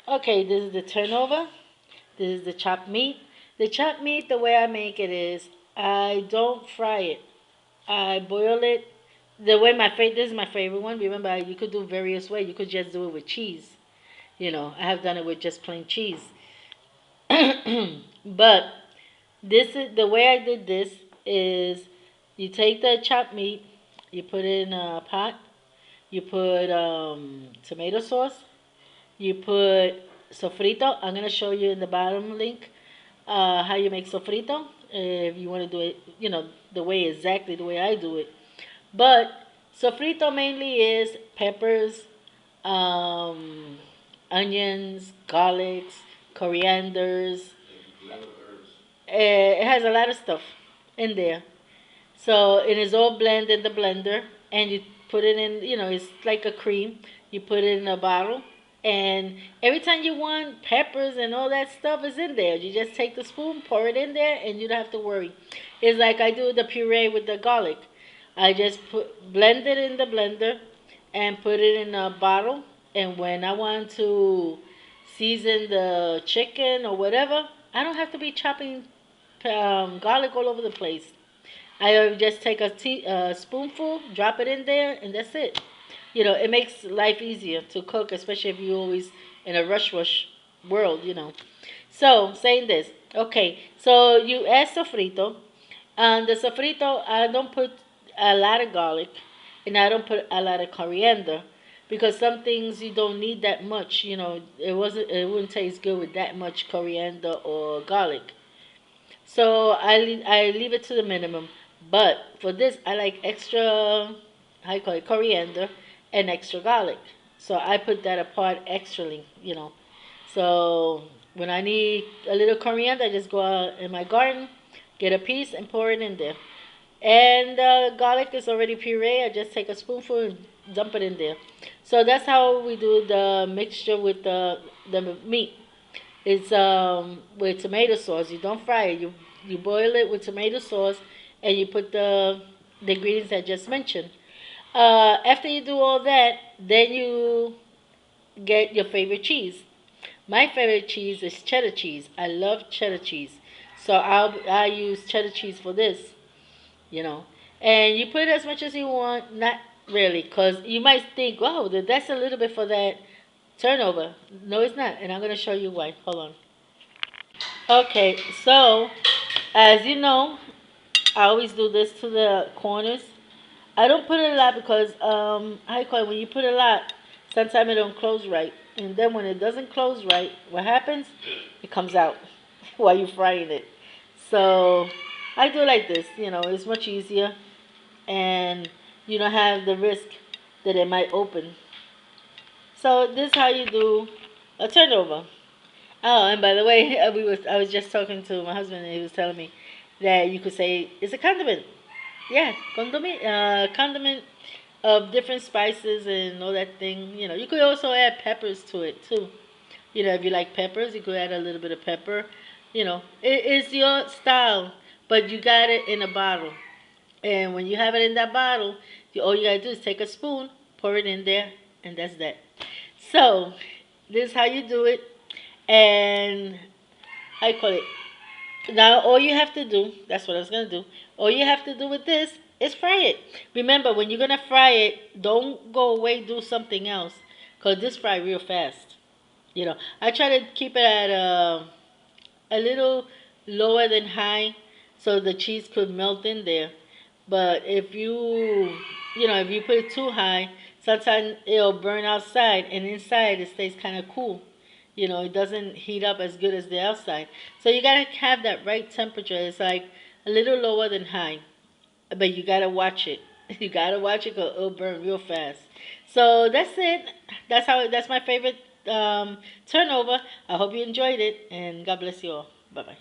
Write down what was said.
Okay, this is the turnover. This is the chopped meat. The chopped meat, the way I make it is I don't fry it. I boil it. The way my favorite, this is my favorite one. Remember, you could do various ways. You could just do it with cheese. I have done it with just plain cheese. But this is the way I did this is you take the chopped meat, you put it in a pot, you put tomato sauce, you put sofrito. I'm gonna show you in the bottom link how you make sofrito if you want to do it, the way exactly the way I do it. But sofrito mainly is peppers, um, onions, garlics, corianders. It has a lot of stuff in there. So it is all blended in the blender, and you put it in. It's like a cream. You put it in a bottle, and every time you want peppers and all that stuff is in there. You just take the spoon, pour it in there, and you don't have to worry. It's like I do the puree with the garlic. I just blend it in the blender and put it in a bottle. And when I want to season the chicken or whatever, I don't have to be chopping garlic all over the place. I just take a spoonful, drop it in there, and that's it. It makes life easier to cook, especially if you're always in a rush world. So, saying this, okay, so you add sofrito. And the sofrito, I don't put a lot of garlic, and I don't put a lot of coriander, because some things you don't need that much. It wouldn't taste good with that much coriander or garlic. So I leave it to the minimum. But for this, I like extra, how you call it, coriander and extra garlic. So I put that apart extrally. So when I need a little coriander, I just go out in my garden, get a piece, and pour it in there. And garlic is already puree. I just take a spoonful and dump it in there. So that's how we do the mixture with the meat. It's with tomato sauce. You don't fry it. You boil it with tomato sauce, and you put the ingredients I just mentioned. After you do all that, then you get your favorite cheese. My favorite cheese is cheddar cheese. I love cheddar cheese, so I use cheddar cheese for this. You know, and you put as much as you want. Not really, cause you might think, oh, that's a little bit for that turnover. No, it's not, and I'm gonna show you why. Hold on. Okay, so as you know, I always do this to the corners. I don't put it a lot because how you call it, when you put a lot, sometimes it don't close right, and then when it doesn't close right, what happens? It comes out while you're frying it. So I do like this. It's much easier, and you don't have the risk that it might open. So this is how you do a turnover. Oh, and by the way, I was just talking to my husband, and he was telling me that you could say it's a condiment. Yeah, condiment of different spices and all that thing. You could also add peppers to it too. If you like peppers, you could add a little bit of pepper. It's your style, but you got it in a bottle. And when you have it in that bottle, all you gotta do is take a spoon, pour it in there, and that's that. So this is how you do it, and I call it. Now all you have to do, that's what I was gonna do. All you have to do with this is fry it. Remember, when you're gonna fry it, don't go away, do something else, cause this fry real fast. I try to keep it at a little lower than high, so the cheese could melt in there. But if you put it too high, sometimes it'll burn outside, and inside it stays kind of cool. It doesn't heat up as good as the outside. So you gotta have that right temperature. It's like a little lower than high, but you gotta watch it. You gotta watch it, 'cause it'll burn real fast. So that's it. That's my favorite turnover. I hope you enjoyed it, and God bless you all. Bye bye.